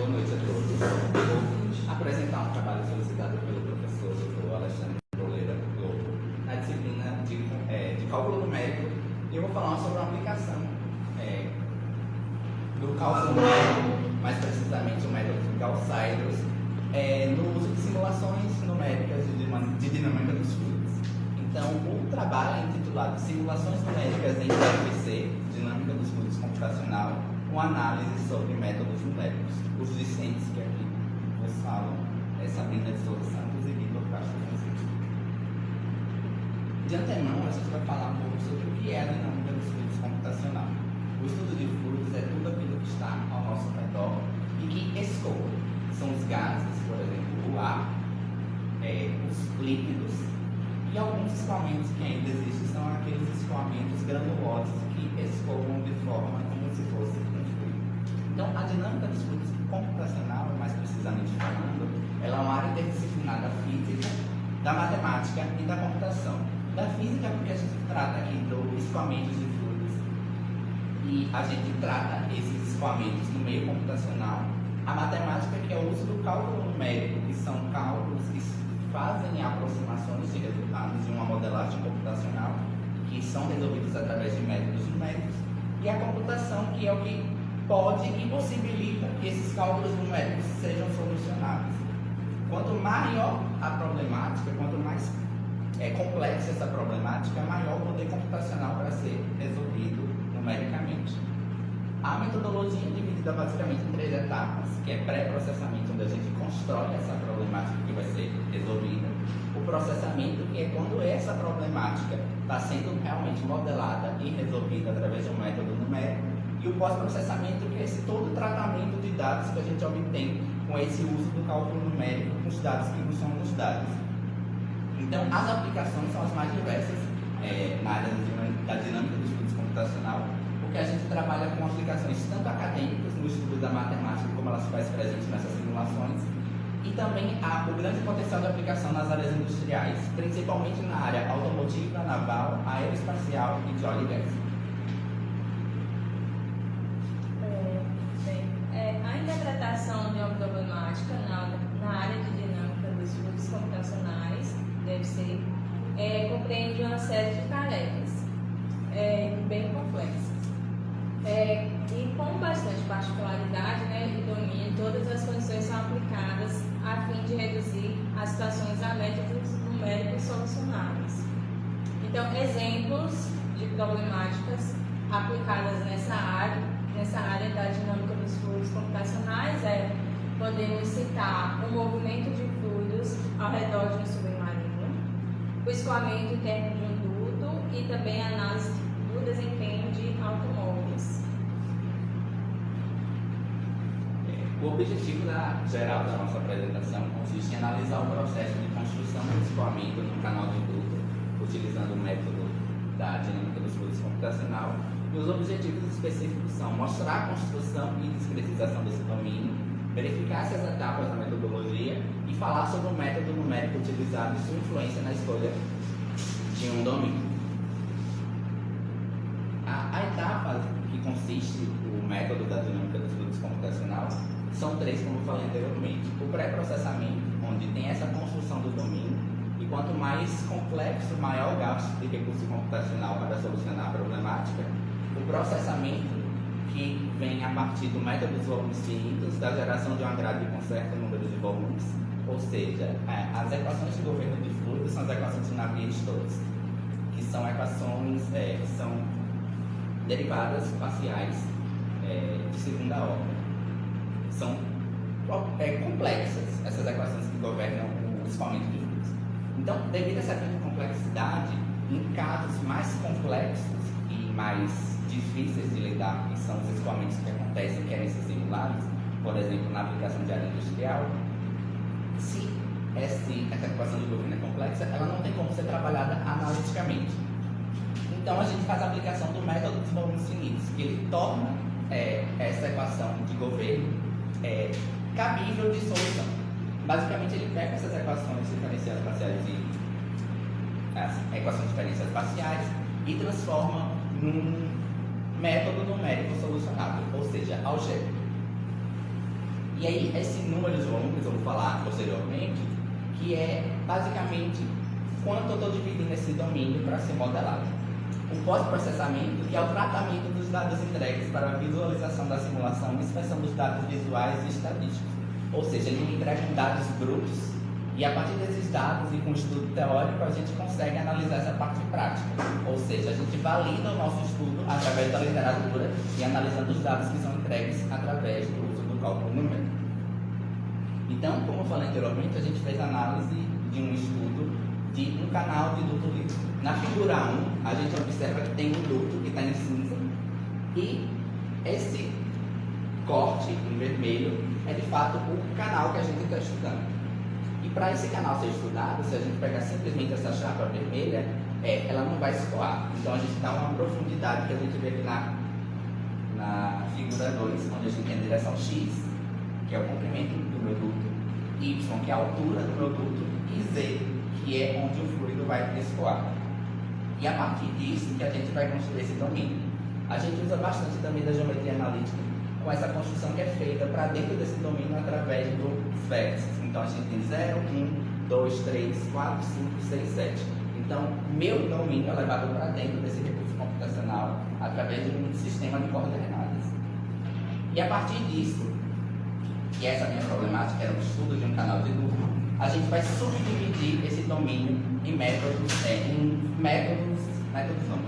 Boa noite a todos. Vou apresentar um trabalho solicitado pelo professor Dr. Alexandre Broleira Globo na disciplina de cálculo numérico, e eu vou falar sobre uma aplicação do cálculo numérico, mais precisamente o método de Gauss-Seidel, no uso de simulações numéricas de dinâmica dos fluidos. Então, o trabalho é intitulado Simulações Numéricas em DFC, Dinâmica dos Fluidos Computacional, com análise sobre métodos numéricos. Os discentes que aqui vos falam é Sabrina de Souza Santos e Vitor Castro Francisco. De antemão, a gente vai falar um pouco sobre o que é a dinâmica dos fluidos computacional. O estudo de fluidos é tudo aquilo que está ao nosso redor e que escoa. São os gases, por exemplo, o ar, os líquidos, e alguns escoamentos que ainda existem são aqueles escoamentos granulosos que escoam de forma como se fosse um fluido. Então, a dinâmica dos fluidos computacional, mais precisamente falando, ela é uma área interdisciplinar da física, da matemática e da computação. Da física, porque a gente trata aqui do escoamento de fluidos e a gente trata esses escoamentos no meio computacional. A matemática, que é o uso do cálculo numérico, que são cálculos que fazem aproximações de resultados de uma modelagem computacional, que são resolvidos através de métodos numéricos, e a computação, que é o que pode e possibilita que esses cálculos numéricos sejam solucionados. Quanto maior a problemática, quanto mais complexa essa problemática, maior o poder computacional para ser resolvido numericamente. A metodologia é dividida basicamente em 3 etapas, que é pré-processamento, onde a gente constrói essa problemática que vai ser resolvida. O processamento, que é quando essa problemática está sendo realmente modelada e resolvida através de um método numérico. E o pós-processamento, que é esse todo o tratamento de dados que a gente obtém com esse uso do cálculo numérico com os dados que nos são nos dados. Então, as aplicações são as mais diversas na área da dinâmica dos fluidos computacional, porque a gente trabalha com aplicações tanto acadêmicas no estudo da matemática, como ela se faz presente nessas simulações, e também há o grande potencial de aplicação nas áreas industriais, principalmente na área automotiva, naval, aeroespacial e de óleo e gás. A interpretação de uma problemática na área de dinâmica dos fluidos computacionais deve ser compreende uma série de tarefas bem complexas. E com bastante particularidade, e domínio, todas as condições são aplicadas a fim de reduzir as situações a métodos numéricos solucionáveis. Então, exemplos de problemáticas aplicadas nessa área da dinâmica dos fluidos computacionais podemos citar o movimento de fluidos ao redor de um submarino, o escoamento interno de um duto e também a análise do desempenho de automóveis. O objetivo geral da nossa apresentação consiste em analisar o processo de construção do escoamento no canal de duto, utilizando o método da dinâmica dos fluidos computacional. E os objetivos específicos são mostrar a construção e discretização desse domínio, verificar essas etapas da metodologia e falar sobre o método numérico utilizado e sua influência na escolha de um domínio. A etapa que consiste o método da dinâmica dos fluidos computacional são 3, como eu falei anteriormente. O pré-processamento, onde tem essa construção do domínio, e quanto mais complexo, maior o gasto de recurso computacional para solucionar a problemática. O processamento, que vem a partir do método dos volumes finitos, da geração de uma grade com certo número de volumes, ou seja, as equações de governo de fluidos são as equações de Navier-Stokes, que são equações que são derivadas parciais de segunda ordem. São complexas essas equações que governam o escoamento de fluidos. Então, devido a essa grande complexidade, em casos mais complexos e mais difíceis de lidar, que são os escoamentos que acontecem, querem ser simulados, por exemplo, na aplicação de área industrial, se essa equação de governo é complexa, ela não tem como ser trabalhada analiticamente. Então, a gente faz a aplicação do método dos volumes finitos, que ele torna essa equação de governo cabível de solução. Basicamente, ele pega essas equações diferenciais parciais equações diferenciais parciais e transforma num método numérico solucionável, ou seja, algébrico. E aí, esse número de volumes, eu vou falar posteriormente, que é basicamente quanto eu estou dividindo esse domínio para ser modelado. O pós-processamento, que é o tratamento dos dados entregues para a visualização da simulação e inspeção dos dados visuais e estatísticos. Ou seja, ele me entrega dados brutos e a partir desses dados e com estudo teórico a gente consegue analisar essa parte prática. Ou seja, a gente valida o nosso estudo através da literatura e analisando os dados que são entregues através do uso do cálculo numérico. Então, como eu falei anteriormente, a gente fez análise de um estudo de um canal de duto livre. Na figura 1, a gente observa que tem um duto que está em cinza e esse corte em vermelho é de fato o canal que a gente está estudando. E para esse canal ser estudado, se a gente pegar simplesmente essa chapa vermelha, ela não vai escoar. Então a gente dá uma profundidade que a gente vê aqui na figura 2, onde a gente tem a direção X, que é o comprimento do meu duto, Y, que é a altura do meu duto, e Z, que é onde o fluido vai escoar. E a partir disso que a gente vai construir esse domínio. A gente usa bastante também da geometria analítica, com essa construção que é feita para dentro desse domínio através dos vértices. Então a gente tem 0, 1, 2, 3, 4, 5, 6, 7. Então, meu domínio é levado para dentro desse recurso computacional através de um sistema de coordenadas. E a partir disso, que essa minha problemática era o estudo de um canal de duto, a gente vai subdividir esse domínio em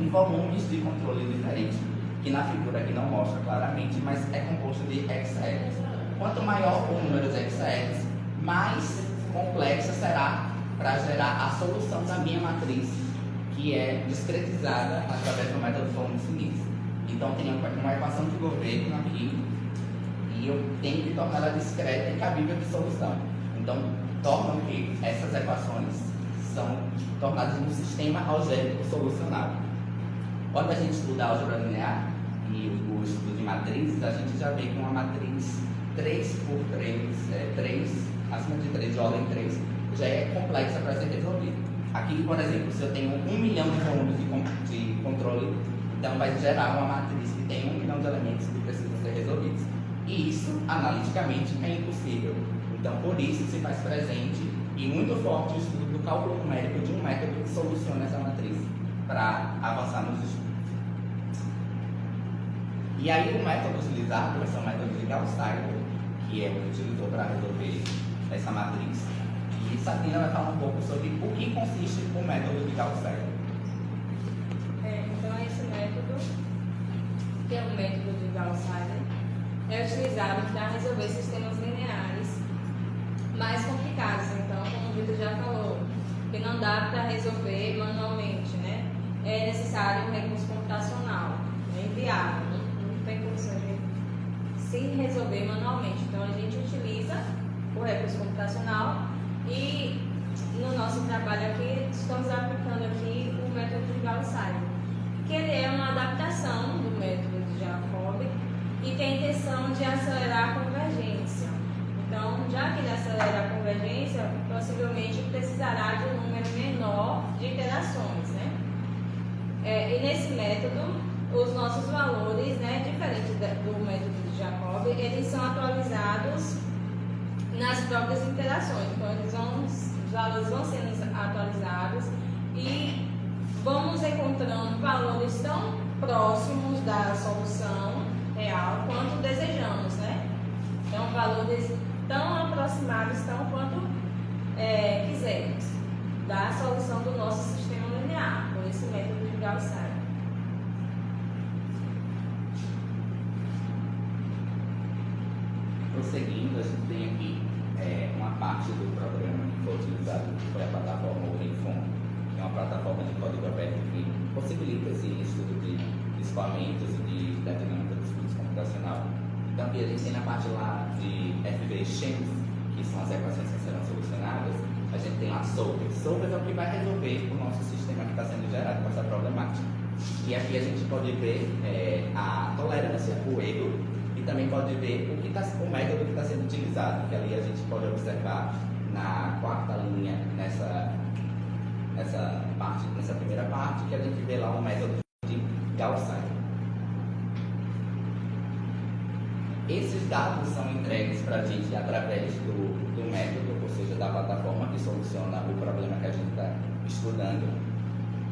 em volumes de controle diferentes, que na figura aqui não mostra claramente, mas é composto de hexaedros. Quanto maior o número de hexaedros, mais complexa será para gerar a solução da minha matriz, que é discretizada através do método de volumes finitos. Então tem uma equação de governo aqui, e eu tenho que tornar ela discreta e cabível de solução. Então, tornam que essas equações são tornadas num sistema algébrico solucionável. Quando a gente estuda a álgebra linear e o estudo de matrizes, a gente já vê que uma matriz 3 por 3, acima de 3, de ordem 3, já é complexa para ser resolvida. Aqui, por exemplo, se eu tenho 1 milhão de volumes de controle, então vai gerar uma matriz que tem 1 milhão de elementos que precisam ser resolvidos. E isso, analiticamente, é impossível. Então, por isso se faz presente e muito forte o estudo do cálculo numérico de um método que soluciona essa matriz para avançar nos estudos. E aí o método utilizado vai ser o método de Gauss-Seidel, que é o que utilizou para resolver essa matriz. E Sabrina vai falar um pouco sobre o que consiste o método de Gauss-Seidel. Então, esse método, que é o método de Gauss-Seidel, é utilizado para resolver sistemas lineares mais complicados. Então, como o Vitor já falou, que não dá para resolver manualmente, né? É necessário um recurso computacional, é inviável, não tem condição de se resolver manualmente. Então, a gente utiliza o recurso computacional e no nosso trabalho aqui, estamos aplicando aqui o método de Gauss-Seidel, que ele é uma adaptação do método de Jacob e tem a intenção de acelerar a convergência. Então, já que ele acelera a convergência, possivelmente precisará de um número menor de iterações, né? E nesse método, os nossos valores, né, diferente do método de Jacob, eles são atualizados nas próprias interações. Então, os valores vão sendo atualizados e vamos encontrando valores tão próximos da solução real quanto desejamos, né? Então, valores tão aproximados tão quanto quisermos da solução do nosso sistema linear, com esse método de Gauss-Seidel. Prosseguindo, a gente tem aqui uma parte do programa que foi utilizado, que foi a plataforma Orifon, que é uma plataforma de código aberto que possibilita esse estudo de escoamentos e da dinâmica dos fluidos computacional. Então, aqui a gente tem na parte lá de FV-Chems, que são as equações que serão solucionadas, a gente tem lá solvers. Solvers é o que vai resolver o nosso sistema que está sendo gerado com essa problemática. E aqui a gente pode ver a tolerância, o erro, e também pode ver o método que está sendo utilizado, que ali a gente pode observar na quarta linha, nessa primeira parte, que a gente vê lá o método de Gauss-Seidel. Esses dados são entregues para a gente através do método, ou seja, da plataforma que soluciona o problema que a gente está estudando.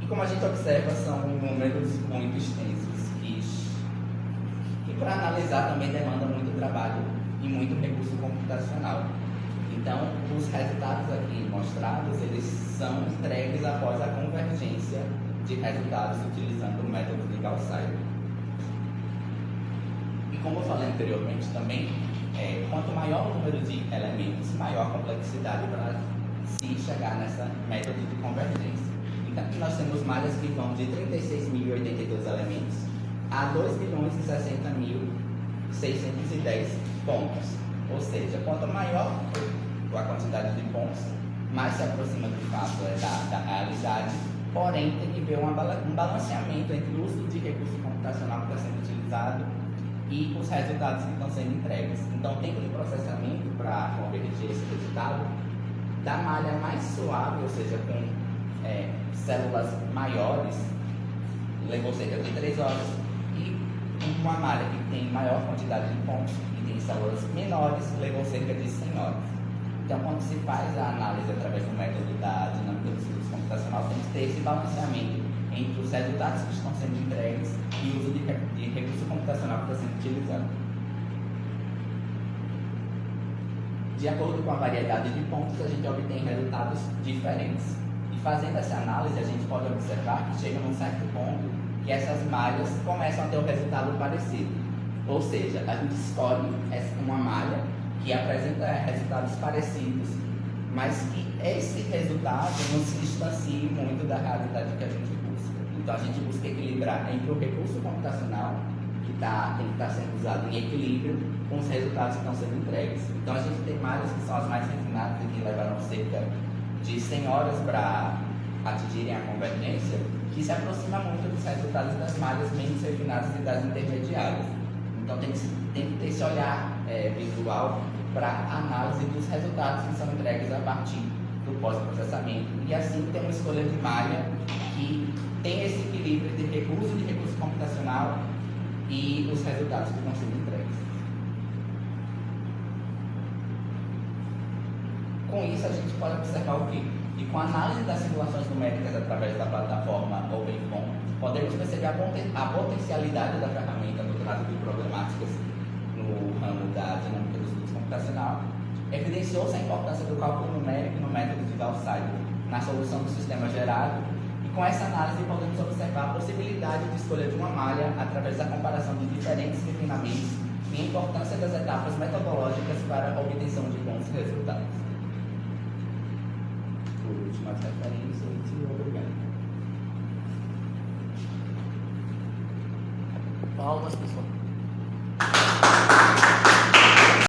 E como a gente observa, são números muito extensos que para analisar também demanda muito trabalho e muito recurso computacional. Então, os resultados aqui mostrados, eles são entregues após a convergência de resultados utilizando o método de Gauss-Seidel. E como eu falei anteriormente também, quanto maior o número de elementos, maior a complexidade para se chegar nessa método de convergência. Então, aqui nós temos malhas que vão de 36.082 elementos a 2.060.610 pontos. Ou seja, quanto maior a quantidade de pontos, mais se aproxima de fato da realidade, porém tem que ver um balanceamento entre o uso de recurso computacional que está sendo utilizado e os resultados que estão sendo entregues. Então, o tempo de processamento para convergir esse resultado da malha mais suave, ou seja, com células maiores, levou cerca de 3 horas, e uma malha que tem maior quantidade de pontos e tem células menores, levou cerca de 100 horas. Então, quando se faz a análise através do método da dinâmica dos fluxos computacional, tem que ter esse balanceamento entre os resultados que estão sendo entregues e o uso de recurso computacional que está sendo utilizado. De acordo com a variedade de pontos, a gente obtém resultados diferentes. E fazendo essa análise, a gente pode observar que chega num certo ponto que essas malhas começam a ter um resultado parecido. Ou seja, a gente escolhe uma malha que apresenta resultados parecidos, mas que esse resultado não se distancie muito da realidade que a gente busca. Então a gente busca equilibrar entre o recurso computacional, que tem que estar sendo usado em equilíbrio, com os resultados que estão sendo entregues. Então a gente tem malhas que são as mais refinadas e que levaram cerca de 100 horas para atingirem a convergência, que se aproxima muito dos resultados das malhas menos refinadas e das intermediárias. Então tem que ter esse olhar visual para análise dos resultados que são entregues a partir do pós-processamento, e assim ter uma escolha de malha que tem esse equilíbrio de recurso computacional e os resultados que estão sendo entregues. Com isso, a gente pode observar o quê? Que com a análise das simulações numéricas através da plataforma OpenFOAM, podemos perceber a potencialidade da ferramenta no trato de problemáticas no ramo da dinâmica dos fluxos computacional. Evidenciou-se a importância do cálculo numérico no método de Gauss-Seidel na solução do sistema gerado, e com essa análise podemos observar a possibilidade de escolha de uma malha através da comparação de diferentes refinamentos e a importância das etapas metodológicas para a obtenção de bons resultados. Por último, as referências e obrigado. Palmas, pessoal.